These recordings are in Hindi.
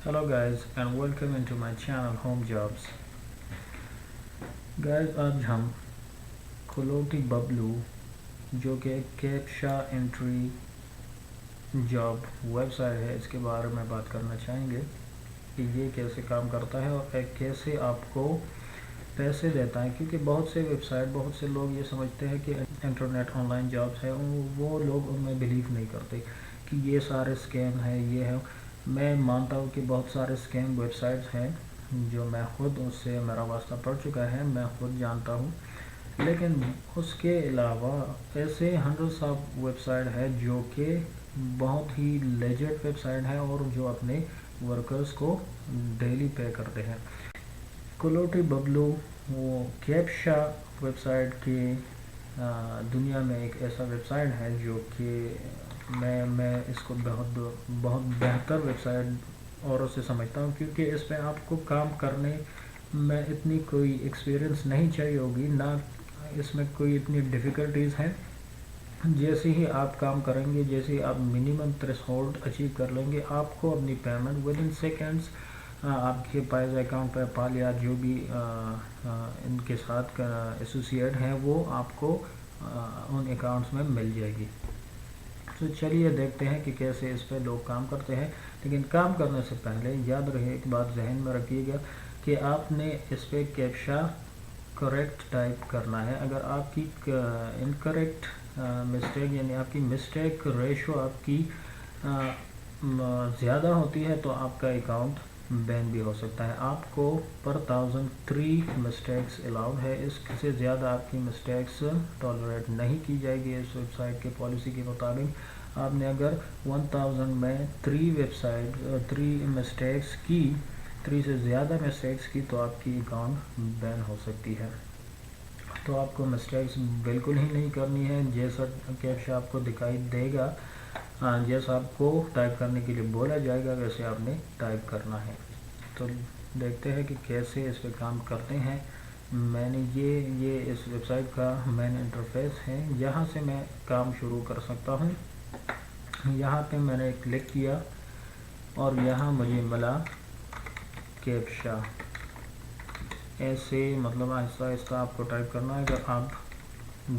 Hello guys and welcome into my channel Home Jobs. Guys, आज हम क्लोटी बबलू जो कि कैप्शा एंट्री जॉब वेबसाइट है इसके बारे में बात करना चाहेंगे कि ये कैसे काम करता है और कैसे आपको पैसे देता है। क्योंकि बहुत से वेबसाइट, बहुत से लोग ये समझते हैं कि इंटरनेट ऑनलाइन जॉब्स है, वो लोग उनमें बिलीव नहीं करते कि ये सारे स्कैम है, ये है। मैं मानता हूँ कि बहुत सारे स्कैम वेबसाइट्स हैं जो मैं खुद उससे मेरा वास्ता पड़ चुका है, मैं खुद जानता हूँ। लेकिन उसके अलावा ऐसे हंड्रेड्स ऑफ वेबसाइट है जो कि बहुत ही लेजिट वेबसाइट है और जो अपने वर्कर्स को डेली पे करते हैं। क्लोटी बबलू वो कैप्शा वेबसाइट की दुनिया में एक ऐसा वेबसाइट है जो कि मैं इसको बहुत बेहतर वेबसाइट औरों से समझता हूँ, क्योंकि इस पर आपको काम करने में इतनी कोई एक्सपीरियंस नहीं चाहिए होगी, ना इसमें कोई इतनी डिफ़िकल्टीज़ हैं। जैसे ही आप काम करेंगे, जैसे ही आप मिनिमम थ्रेशोल्ड अचीव कर लेंगे, आपको अपनी पेमेंट विद इन सेकेंड्स आपके पास अकाउंट पे पाल या जो भी इनके साथ एसोसिएट हैं वो आपको उन अकाउंट्स में मिल जाएगी। तो चलिए देखते हैं कि कैसे इस पे लोग काम करते हैं। लेकिन काम करने से पहले याद रहे, एक बात जहन में रखिएगा कि आपने इस पे कैप्शा करेक्ट टाइप करना है। अगर आपकी इनकरेक्ट मिस्टेक यानी आपकी मिस्टेक रेशो आपकी ज़्यादा होती है तो आपका अकाउंट बैन भी हो सकता है। आपको पर 1003 मिस्टेक्स अलाउड है, इससे ज़्यादा आपकी मिस्टेक्स टॉलरेट नहीं की जाएगी इस वेबसाइट के पॉलिसी के मुताबिक। आपने अगर 1000 में 3 मिस्टेक्स की, 3 से ज़्यादा मिस्टेक्स की तो आपकी अकाउंट बैन हो सकती है। तो आपको मिस्टेक्स बिल्कुल ही नहीं करनी है। जैसा कैप्शा आपको दिखाई देगा, जैसा आपको टाइप करने के लिए बोला जाएगा वैसे आपने टाइप करना है। तो देखते हैं कि कैसे इस पर काम करते हैं। मैंने ये इस वेबसाइट का मेन इंटरफेस है, यहाँ से मैं काम शुरू कर सकता हूँ। यहाँ पे मैंने क्लिक किया और यहाँ मुझे मिला कैप्शा। ऐसे मतलब आहिस्ता आहिस्ता आपको टाइप करना है। अगर आप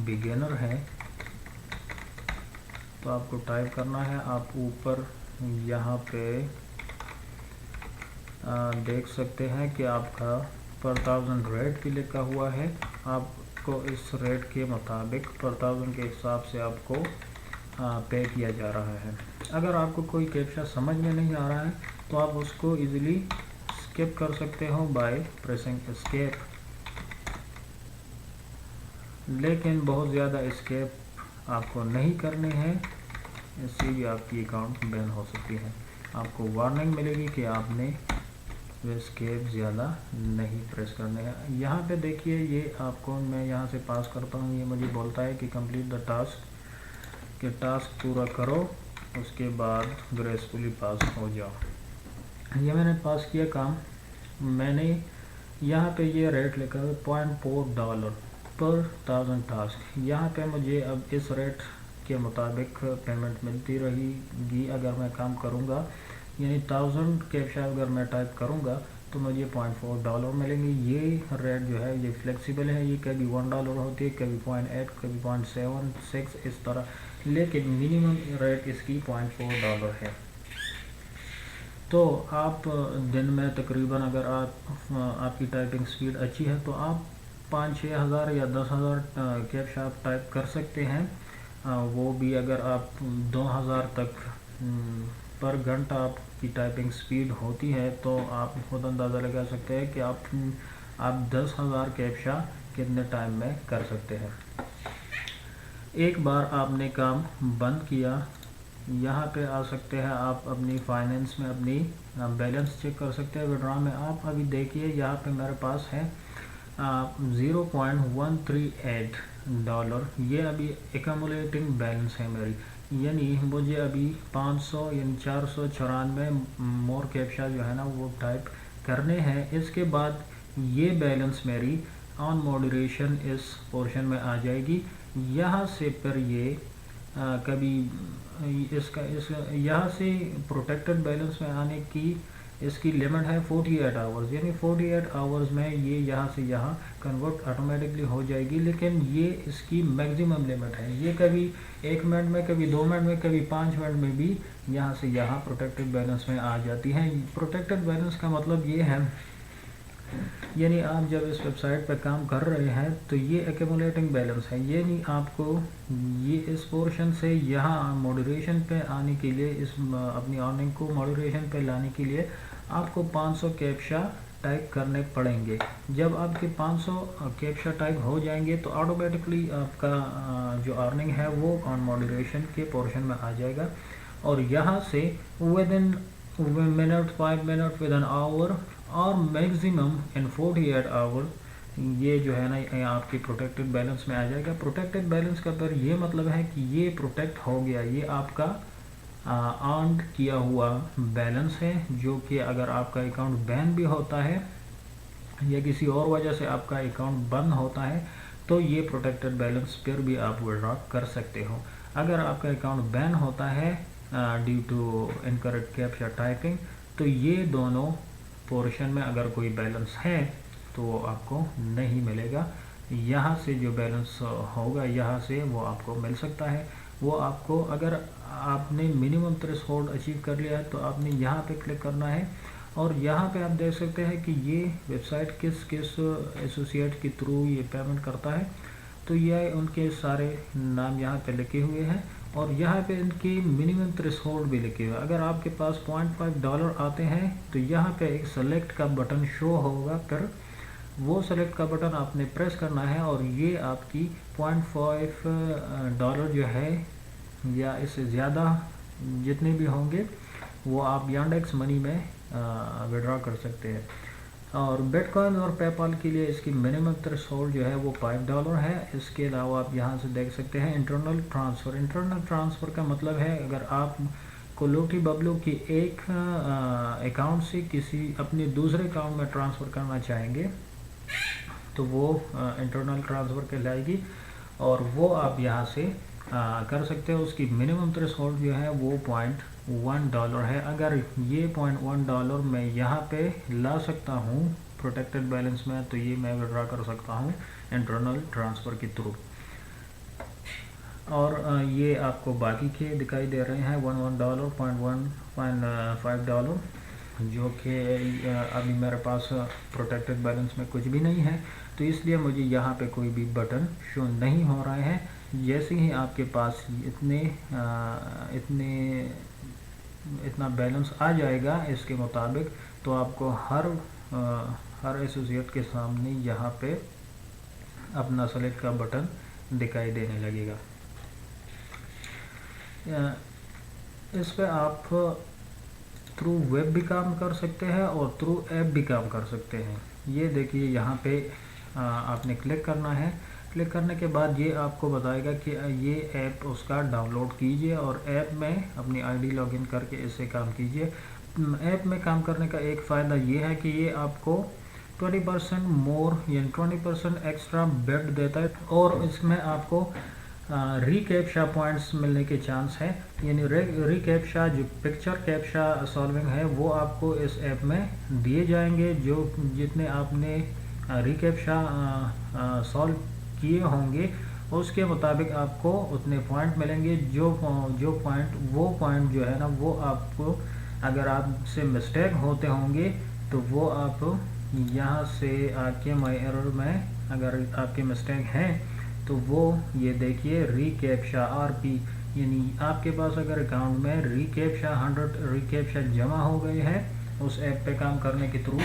बिगिनर हैं तो आपको टाइप करना है। आप ऊपर यहाँ पे देख सकते हैं कि आपका पर 1000 रेट भी लिखा हुआ है। आपको इस रेट के मुताबिक पर 1000 के हिसाब से आपको पे किया जा रहा है। अगर आपको कोई कैप्शा समझ में नहीं आ रहा है तो आप उसको इजीली स्किप कर सकते हो बाय प्रेसिंग एस्केप। लेकिन बहुत ज़्यादा एस्केप आपको नहीं करने हैं, इससे भी आपकी अकाउंट बैन हो सकती है। आपको वार्निंग मिलेगी कि आपने एस्केप ज़्यादा नहीं प्रेस करने हैं। यहाँ पे देखिए, ये आपको मैं यहाँ से पास करता हूँ, ये मुझे बोलता है कि कंप्लीट द टास्क, कि टास्क पूरा करो, उसके बाद ग्रेसफुली पास हो जाओ। ये मैंने पास किया काम। मैंने यहाँ पे ये रेट लिखा है $0.4 पर 1000 टास्क। यहाँ पे मुझे अब इस रेट के मुताबिक पेमेंट मिलती रहेगी अगर मैं काम करूँगा। यानी 1000 कैप्शा अगर मैं टाइप करूँगा तो मुझे $0.4 मिलेंगे। ये रेट जो है ये फ्लेक्सिबल है, ये कभी $1 होती है, कभी 0.8, कभी 0.76 इस तरह, लेकिन मिनिमम रेट इसकी $0.4 है। तो आप दिन में तकरीबन अगर आपकी टाइपिंग स्पीड अच्छी है तो आप 5-6 हज़ार या 10,000 कैप्शा आप टाइप कर सकते हैं। वो भी अगर आप 2000 तक पर घंटा आपकी टाइपिंग स्पीड होती है तो आप खुद अंदाज़ा लगा सकते हैं कि आप 10,000 कैप्शा कितने टाइम में कर सकते हैं। एक बार आपने काम बंद किया, यहाँ पे आ सकते हैं आप अपनी फाइनेंस में अपनी बैलेंस चेक कर सकते हैं। विड्रॉ में आप अभी देखिए यहाँ पे मेरे पास है $0.138। ये अभी एकमुलेटिंग बैलेंस है मेरी, यानी मुझे अभी 500 यानी 494 मोर कैप्शा जो है ना वो टाइप करने हैं। इसके बाद ये बैलेंस मेरी ऑन मॉडरेशन इस पोर्शन में आ जाएगी। यहाँ से फिर ये कभी इसका यहाँ से प्रोटेक्टेड बैलेंस में आने की इसकी लिमिट है 48 आवर्स, यानी 48 आवर्स में ये यहाँ से यहाँ कन्वर्ट ऑटोमेटिकली हो जाएगी। लेकिन ये इसकी मैक्सिमम लिमिट है, ये कभी 1 मिनट में, कभी 2 मिनट में, कभी 5 मिनट में भी यहाँ से यहाँ प्रोटेक्टेड बैलेंस में आ जाती है। प्रोटेक्टेड बैलेंस का मतलब ये है, यानी आप जब इस वेबसाइट पर काम कर रहे हैं तो ये एक्यूमुलेटिंग बैलेंस है, यानी आपको ये इस पोर्शन से यहाँ मॉडरेशन पे आने के लिए, इस अपनी अर्निंग को मॉडरेशन पे लाने के लिए आपको 500 कैप्चा टाइप करने पड़ेंगे। जब आपके 500 कैप्चा टाइप हो जाएंगे तो ऑटोमेटिकली आपका जो अर्निंग है वो ऑन मॉडरेशन के पोर्शन में आ जाएगा। और यहाँ से with in minute, 5 minute, with an hour और मैक्सिमम इन 48 आवर ये जो है ना ये आपकी प्रोटेक्टेड बैलेंस में आ जाएगा। प्रोटेक्टेड बैलेंस का पर ये मतलब है कि ये प्रोटेक्ट हो गया, ये आपका अर्न किया हुआ बैलेंस है, जो कि अगर आपका अकाउंट बैन भी होता है या किसी और वजह से आपका अकाउंट बंद होता है तो ये प्रोटेक्टेड बैलेंस पर भी आप विड्रॉ कर सकते हो। अगर आपका अकाउंट बैन होता है due to incorrect captcha typing तो ये दोनों पोर्शन में अगर कोई बैलेंस है तो आपको नहीं मिलेगा। यहाँ से जो बैलेंस होगा यहाँ से वो आपको मिल सकता है। वो आपको, अगर आपने मिनिमम थ्रेशोल्ड अचीव कर लिया है तो आपने यहाँ पे क्लिक करना है और यहाँ पे आप देख सकते हैं कि ये वेबसाइट किस किस एसोसिएट के थ्रू ये पेमेंट करता है। तो ये उनके सारे नाम यहाँ पे लिखे हुए हैं और यहाँ पे इनकी मिनिमम थ्रेशोल्ड भी लिखे हुए हैं। अगर आपके पास $0.5 आते हैं तो यहाँ पे एक सेलेक्ट का बटन शो होगा, फिर वो सेलेक्ट का बटन आपने प्रेस करना है और ये आपकी $0.5 जो है या इससे ज़्यादा जितने भी होंगे वो आप यांडेक्स मनी में विड्रॉ कर सकते हैं। और बिटकॉइन और पेपाल के लिए इसकी मिनिमम थ्रेशोल्ड जो है वो $5 है। इसके अलावा आप यहाँ से देख सकते हैं इंटरनल ट्रांसफ़र। इंटरनल ट्रांसफ़र का मतलब है अगर आप कोलोटी बबलू की एक अकाउंट से किसी अपने दूसरे अकाउंट में ट्रांसफ़र करना चाहेंगे तो वो इंटरनल ट्रांसफ़र कहलाएगी और वो आप यहाँ से कर सकते हो। उसकी मिनिमम थ्रेशोल्ड जो है वो $0.1 है। अगर ये $0.1 मैं यहाँ पे ला सकता हूँ प्रोटेक्टेड बैलेंस में तो ये मैं विड्रॉ कर सकता हूँ इंटरनल ट्रांसफ़र के थ्रू। और ये आपको बाकी के दिखाई दे रहे हैं $1, $0.5 जो कि अभी मेरे पास प्रोटेक्टेड बैलेंस में कुछ भी नहीं है तो इसलिए मुझे यहाँ पे कोई भी बटन शो नहीं हो रहा है। जैसे ही आपके पास इतना बैलेंस आ जाएगा इसके मुताबिक तो आपको हर एसोसिएट के सामने यहाँ पे अपना सेलेक्ट का बटन दिखाई देने लगेगा। इस पे आप थ्रू वेब भी काम कर सकते हैं और थ्रू ऐप भी काम कर सकते हैं। ये देखिए यहाँ पे आपने क्लिक करना है। क्लिक करने के बाद ये आपको बताएगा कि ये ऐप उसका डाउनलोड कीजिए और ऐप में अपनी आईडी लॉगिन करके इससे काम कीजिए। ऐप में काम करने का एक फ़ायदा ये है कि ये आपको 20% मोर यानी 20% एक्स्ट्रा बेट देता है और इसमें आपको रीकैप्चा पॉइंट्स मिलने के चांस है। यानी रीकैप्चा जो पिक्चर कैप्चा सॉल्विंग है वो आपको इस ऐप में दिए जाएंगे। जो जितने आपने रीकैप्चा सॉल्व किए होंगे उसके मुताबिक आपको उतने पॉइंट मिलेंगे। जो पॉइंट जो है ना वो आपको, अगर आपसे मिस्टेक होते होंगे तो वो आप यहाँ से आके माई एरर में अगर आपके मिस्टेक हैं तो वो ये देखिए रीकैप्चा RP, यानी आपके पास अगर अकाउंट में रीकैप्चा 100 रीकैप्चा जमा हो गए हैं उस ऐप पे काम करने के थ्रू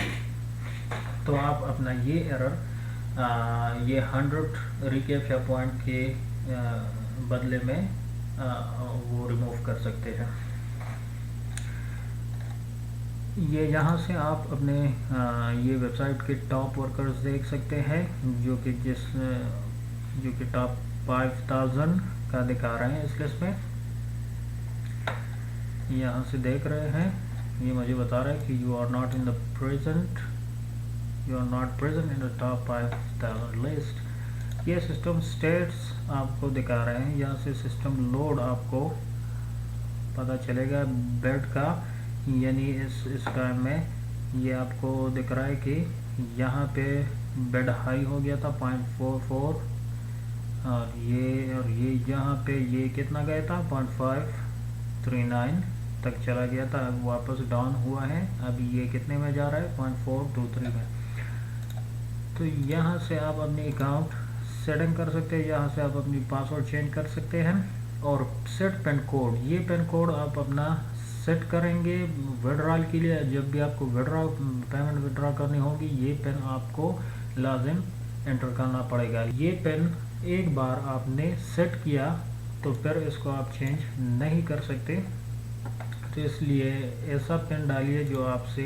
तो आप अपना ये एरर ये 100 रीकैप्चा पॉइंट के बदले में वो रिमूव कर सकते हैं। ये यहाँ से आप अपने ये वेबसाइट के टॉप वर्कर्स देख सकते हैं जो कि टॉप 5000 का दिखा रहे हैं इस लिस्ट में। यहाँ से देख रहे हैं ये मुझे बता रहा है कि you are not present in the top 5000 list. ये सिस्टम स्टेट्स आपको दिखा रहे हैं। यहाँ से सिस्टम लोड आपको पता चलेगा बेड का यानी इस टाइम में ये आपको दिख रहा है कि यहाँ पे बेड हाई हो गया था 0.44 और ये यहाँ पे ये कितना गया था 0.539 तक चला गया था। अब वापस डाउन हुआ है, अभी ये कितने में जा रहा है 0.423 में। तो यहाँ से आप अपनी अकाउंट सेटिंग कर सकते हैं, यहाँ से आप अपनी पासवर्ड चेंज कर सकते हैं। और सेट पिन कोड, ये पिन कोड आप अपना सेट करेंगे विड्रॉल के लिए। जब भी आपको पेमेंट विड्रॉ करनी होगी ये पिन आपको लाजिम एंटर करना पड़ेगा। ये पिन एक बार आपने सेट किया तो फिर इसको आप चेंज नहीं कर सकते। तो इसलिए ऐसा पिन डालिए जो आपसे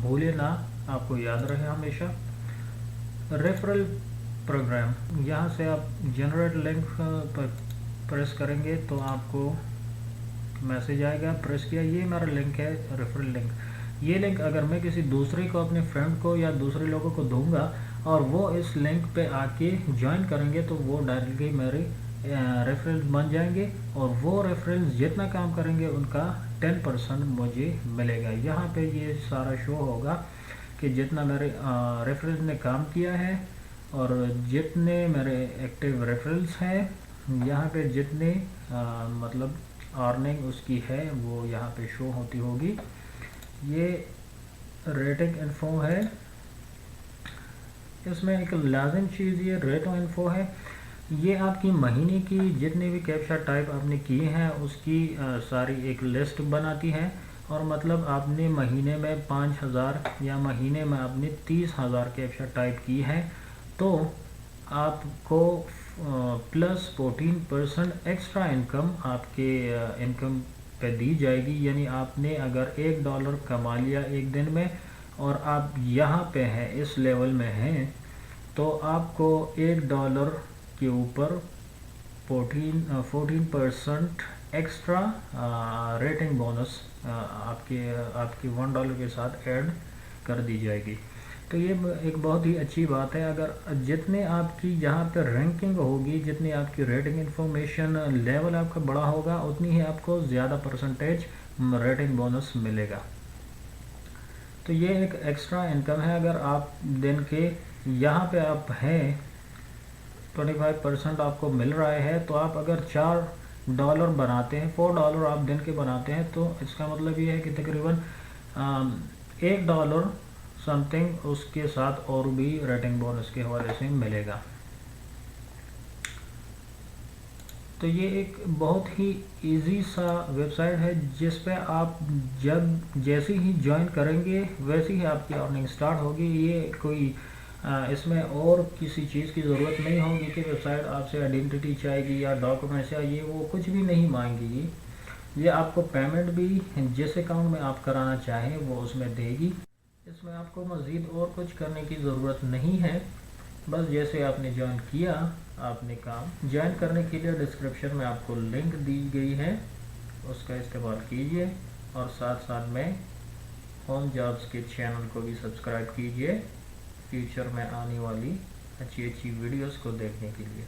भूले ना, आपको याद रहे हमेशा। रेफरल प्रोग्राम, यहाँ से आप जनरेट लिंक पर प्रेस करेंगे तो आपको मैसेज आएगा, प्रेस किया, ये मेरा लिंक है रेफरल लिंक। ये लिंक अगर मैं किसी दूसरे को, अपने फ्रेंड को या दूसरे लोगों को दूंगा और वो इस लिंक पे आके ज्वाइन करेंगे तो वो डायरेक्टली मेरे रेफरेंस बन जाएंगे और वो रेफरेंस जितना काम करेंगे उनका 10% मुझे मिलेगा। यहाँ पे ये सारा शो होगा कि जितना मेरे रेफरेंस ने काम किया है और जितने मेरे एक्टिव रेफरेंस हैं, यहाँ पे जितने मतलब अर्निंग उसकी है वो यहाँ पे शो होती होगी। ये रेटिंग इन्फो है, इसमें एक लाजिम चीज़ ये रेट इन्फो है। ये आपकी महीने की जितने भी कैप्चा टाइप आपने किए हैं उसकी सारी एक लिस्ट बनाती है। और मतलब आपने महीने में 5000 या महीने में आपने 30,000 कैप्चा टाइप की है तो आपको प्लस 14% एक्स्ट्रा इनकम आपके इनकम पे दी जाएगी। यानी आपने अगर $1 कमा लिया एक दिन में और आप यहाँ पे हैं, इस लेवल में हैं, तो आपको $1 के ऊपर 14% एक्स्ट्रा रेटिंग बोनस आपके $1 के साथ ऐड कर दी जाएगी। तो ये एक बहुत ही अच्छी बात है। अगर जितने आपकी यहाँ पर रैंकिंग होगी, जितनी आपकी रेटिंग इन्फॉर्मेशन लेवल आपका बड़ा होगा, उतनी ही आपको ज़्यादा परसेंटेज रेटिंग बोनस मिलेगा। तो ये एक एक्स्ट्रा इनकम है। अगर आप दिन के यहाँ पे आप हैं 25% आपको मिल रहा है, तो आप अगर $4 बनाते हैं, $4 आप दिन के बनाते हैं, तो इसका मतलब ये है कि तकरीबन $1 समथिंग उसके साथ और भी रेटिंग बोनस के हवाले से मिलेगा। तो ये एक बहुत ही इजी सा वेबसाइट है जिस पे आप जैसे ही ज्वाइन करेंगे वैसे ही आपकी अर्निंग स्टार्ट होगी। ये कोई इसमें और किसी चीज़ की ज़रूरत नहीं होगी कि वेबसाइट आपसे आइडेंटिटी चाहेगी या डॉक्यूमेंट्स या ये वो कुछ भी नहीं मांगेगी। ये आपको पेमेंट भी जिस अकाउंट में आप कराना चाहें वो उसमें देगी। इसमें आपको मज़ीद और कुछ करने की ज़रूरत नहीं है, बस जैसे आपने ज्वाइन किया आपने काम। ज्वाइन करने के लिए डिस्क्रिप्शन में आपको लिंक दी गई है, उसका इस्तेमाल कीजिए और साथ साथ में होम जॉब्स के चैनल को भी सब्सक्राइब कीजिए फ्यूचर में आने वाली अच्छी वीडियोस को देखने के लिए।